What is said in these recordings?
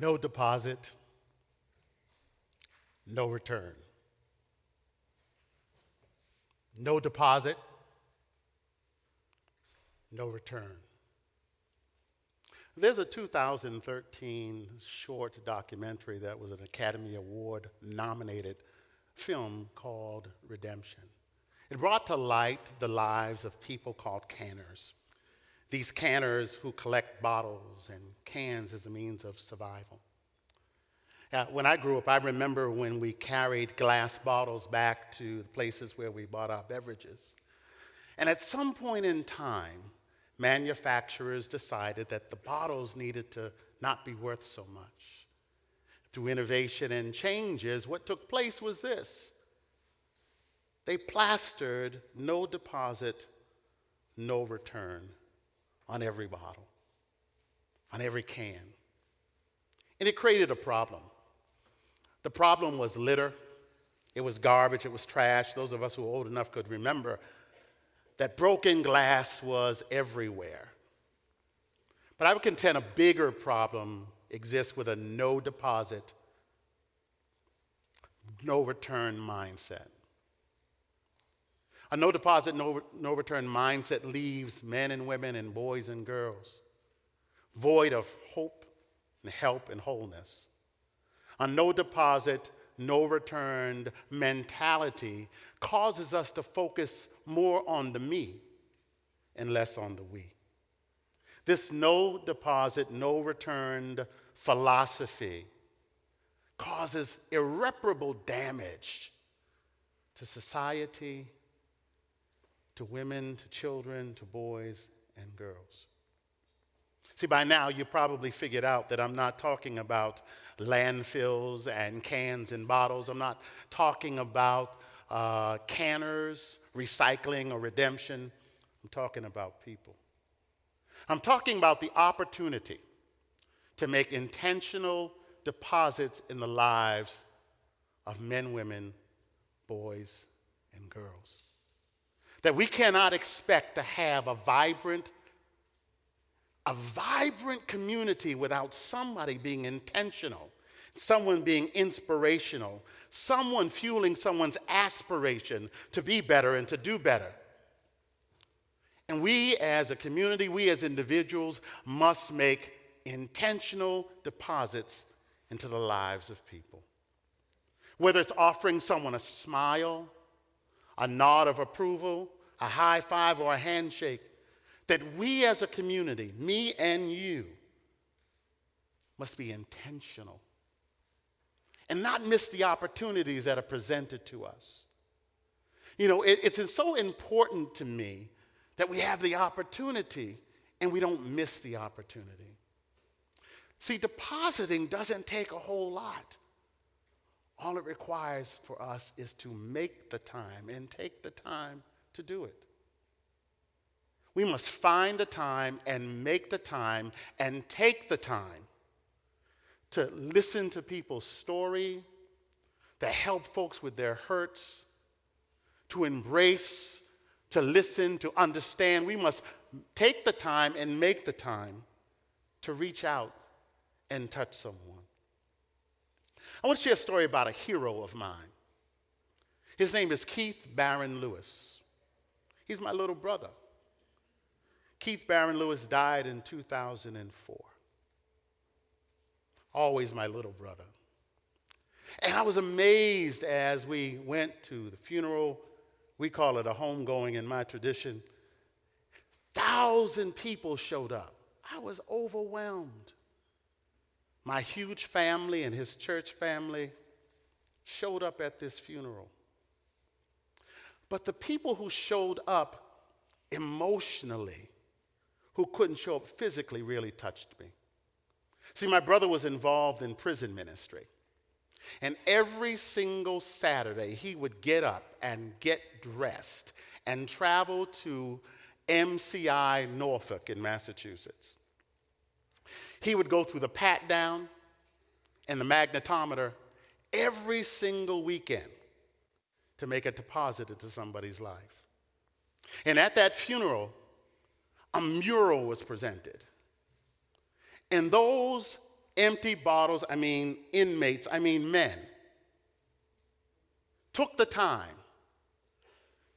No deposit, no return. No deposit, no return. There's a 2013 short documentary that was an Academy Award nominated film called Redemption. It brought to light the lives of people called canners. These canners who collect bottles and cans as a means of survival. When I grew up, I remember when we carried glass bottles back to the places where we bought our beverages. And at some point in time, manufacturers decided that the bottles needed to not be worth so much. Through innovation and changes, what took place was this. They plastered no deposit, no return on every bottle, on every can. And it created a problem. The problem was litter. It was garbage. It was trash. Those of us who are old enough could remember that broken glass was everywhere. But I would contend a bigger problem exists with a no deposit, no return mindset. A no deposit, no return mindset leaves men and women and boys and girls void of hope and help and wholeness. A no deposit, no return mentality causes us to focus more on the me and less on the we. This no deposit, no returned philosophy causes irreparable damage to society, to women, to children, to boys and girls. See, by now you probably figured out that I'm not talking about landfills and cans and bottles. I'm not talking about canners, recycling, or redemption. I'm talking about people. I'm talking about the opportunity to make intentional deposits in the lives of men, women, boys, and girls. That we cannot expect to have a vibrant community without somebody being intentional, someone being inspirational, someone fueling someone's aspiration to be better and to do better. And we as a community, we as individuals must make intentional deposits into the lives of people. Whether it's offering someone a smile, a nod of approval, a high five, or a handshake, that we as a community, me and you, must be intentional and not miss the opportunities that are presented to us. You know, it's so important to me that we have the opportunity and we don't miss the opportunity. See, depositing doesn't take a whole lot. All it requires for us is to make the time and take the time to do it. We must find the time and make the time and take the time to listen to people's story, to help folks with their hurts, to embrace, to listen, to understand. We must take the time and make the time to reach out and touch someone. I want to share a story about a hero of mine. His name is Keith Barron Lewis. He's my little brother. Keith Barron Lewis died in 2004. Always my little brother. And I was amazed as we went to the funeral. We call it a homegoing in my tradition. 1,000 people showed up. I was overwhelmed. My huge family and his church family showed up at this funeral. But the people who showed up emotionally, who couldn't show up physically, really touched me. See, my brother was involved in prison ministry. And every single Saturday, he would get up and get dressed and travel to MCI Norfolk in Massachusetts. He would go through the pat down and the magnetometer every single weekend to make a deposit into somebody's life. And at that funeral, a mural was presented. And those empty bottles, inmates, men, took the time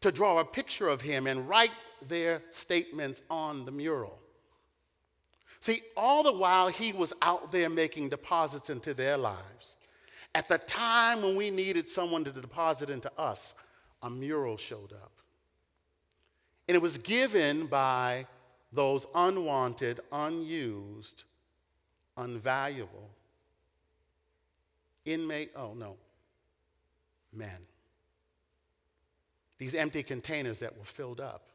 to draw a picture of him and write their statements on the mural. See, all the while he was out there making deposits into their lives, at the time when we needed someone to deposit into us, a mural showed up. And it was given by those unwanted, unused, unvaluable men. These empty containers that were filled up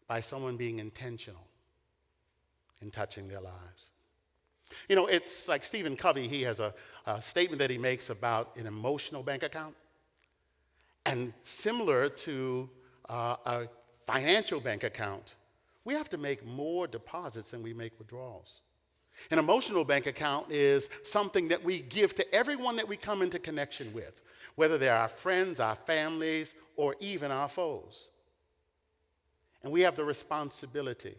by someone being intentional in touching their lives. It's like Stephen Covey, he has a statement that he makes about an emotional bank account. And similar to a financial bank account, we have to make more deposits than we make withdrawals. An emotional bank account is something that we give to everyone that we come into connection with, whether they're our friends, our families, or even our foes. And we have the responsibility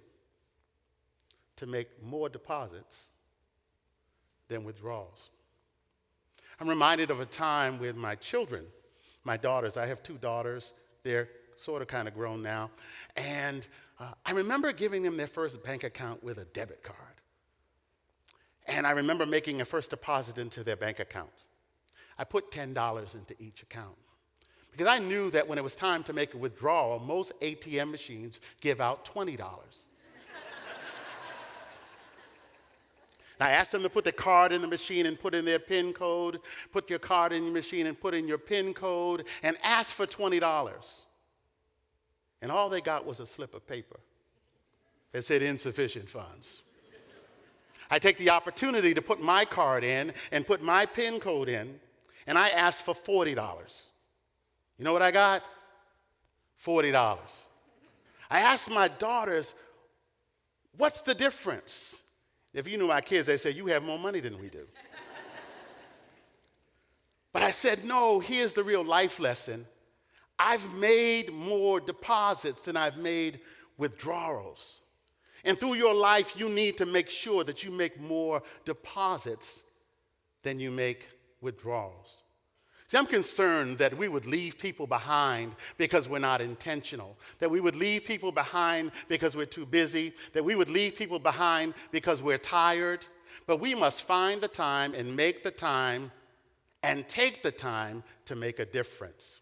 to make more deposits than withdrawals. I'm reminded of a time with my children, my daughters. I have 2 daughters. They're sort of kind of grown now. And I remember giving them their first bank account with a debit card. And I remember making a first deposit into their bank account. I put $10 into each account because I knew that when it was time to make a withdrawal, most ATM machines give out $20. I asked them to put the card in the machine and put in their PIN code, put your card in your machine and put in your PIN code, and ask for $20. And all they got was a slip of paper that said insufficient funds. I take the opportunity to put my card in and put my PIN code in, and I asked for $40. You know what I got? $40. I asked my daughters, what's the difference? If you knew my kids, they say, you have more money than we do. But I said, no, here's the real life lesson. I've made more deposits than I've made withdrawals. And through your life, you need to make sure that you make more deposits than you make withdrawals. See, I'm concerned that we would leave people behind because we're not intentional, that we would leave people behind because we're too busy, that we would leave people behind because we're tired. But we must find the time and make the time and take the time to make a difference.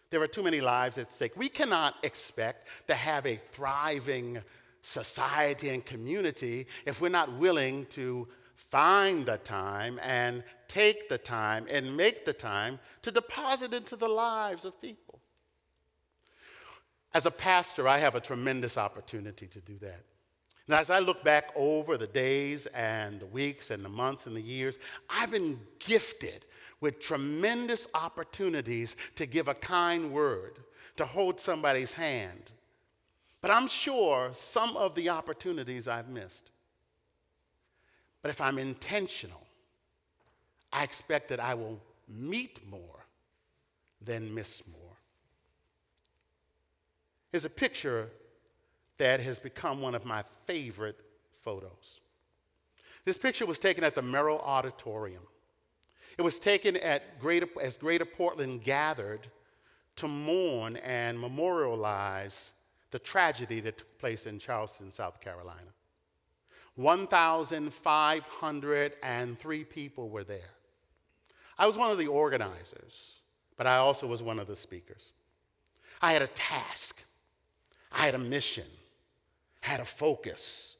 There are too many lives at stake. We cannot expect to have a thriving society and community if we're not willing to find the time and take the time and make the time to deposit into the lives of people. As a pastor, I have a tremendous opportunity to do that. Now, as I look back over the days and the weeks and the months and the years, I've been gifted with tremendous opportunities to give a kind word, to hold somebody's hand. But I'm sure some of the opportunities I've missed. But if I'm intentional, I expect that I will meet more than miss more. Here's a picture that has become one of my favorite photos. This picture was taken at the Merrill Auditorium. It was taken as Greater Portland gathered to mourn and memorialize the tragedy that took place in Charleston, South Carolina. 1,503 people were there. I was one of the organizers, but I also was one of the speakers. I had a task. I had a mission. I had a focus.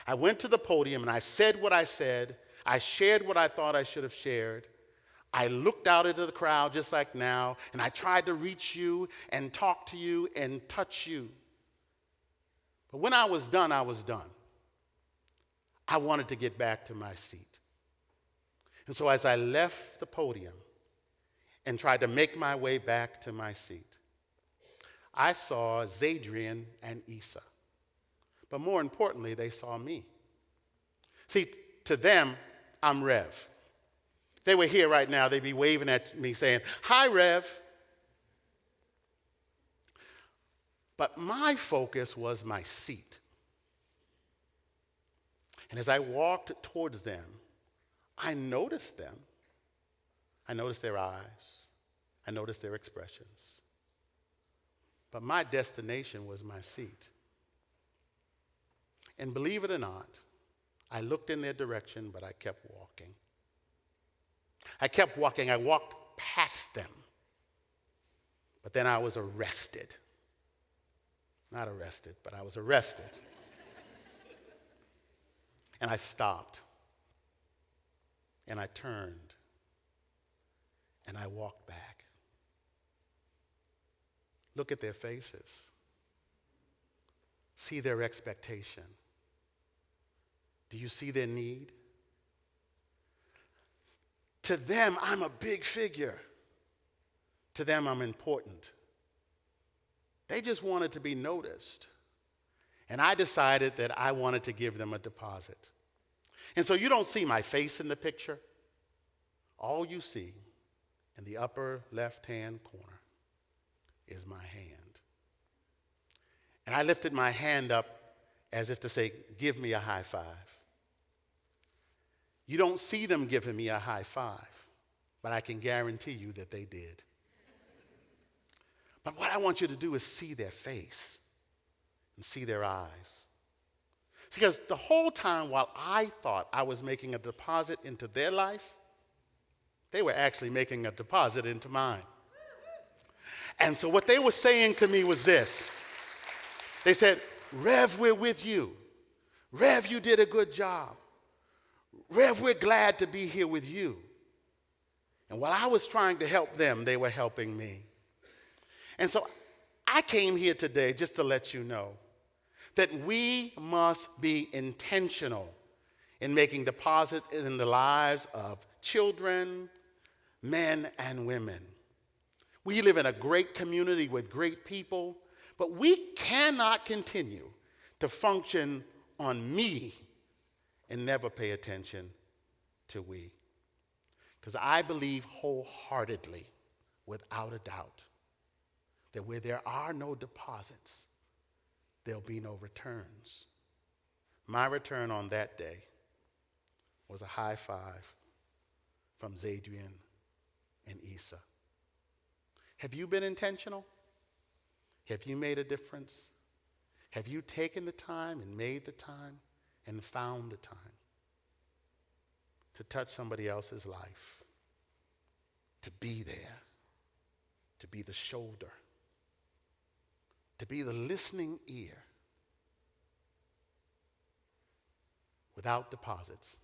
I went to the podium and I said what I said. I shared what I thought I should have shared. I looked out into the crowd just like now, and I tried to reach you and talk to you and touch you. But when I was done, I was done. I wanted to get back to my seat. And so as I left the podium and tried to make my way back to my seat, I saw Zadrian and Issa. But more importantly, they saw me. See, to them, I'm Rev. If they were here right now, they'd be waving at me saying, "Hi, Rev." But my focus was my seat. And as I walked towards them, I noticed them. I noticed their eyes. I noticed their expressions. But my destination was my seat. And believe it or not, I looked in their direction, but I kept walking. I kept walking. I walked past them. But then I was arrested. Not arrested, but I was arrested. And I stopped. And I turned. And I walked back. Look at their faces. See their expectation. Do you see their need? To them, I'm a big figure. To them, I'm important. They just wanted to be noticed. And I decided that I wanted to give them a deposit. And so you don't see my face in the picture. All you see in the upper left-hand corner is my hand. And I lifted my hand up as if to say, give me a high five. You don't see them giving me a high five, but I can guarantee you that they did. But what I want you to do is see their face and see their eyes. Because the whole time while I thought I was making a deposit into their life, they were actually making a deposit into mine. And so what they were saying to me was this. They said, Rev, we're with you. Rev, you did a good job. Rev, we're glad to be here with you. And while I was trying to help them, they were helping me. And so I came here today just to let you know that we must be intentional in making deposits in the lives of children, men, and women. We live in a great community with great people, but we cannot continue to function on me and never pay attention to we. Because I believe wholeheartedly, without a doubt, that where there are no deposits, there'll be no returns. My return on that day was a high five from Zadrian and Issa. Have you been intentional? Have you made a difference? Have you taken the time and made the time and found the time to touch somebody else's life, to be there, to be the shoulder, to be the listening ear? Without deposits,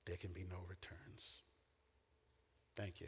there can be no returns. Thank you.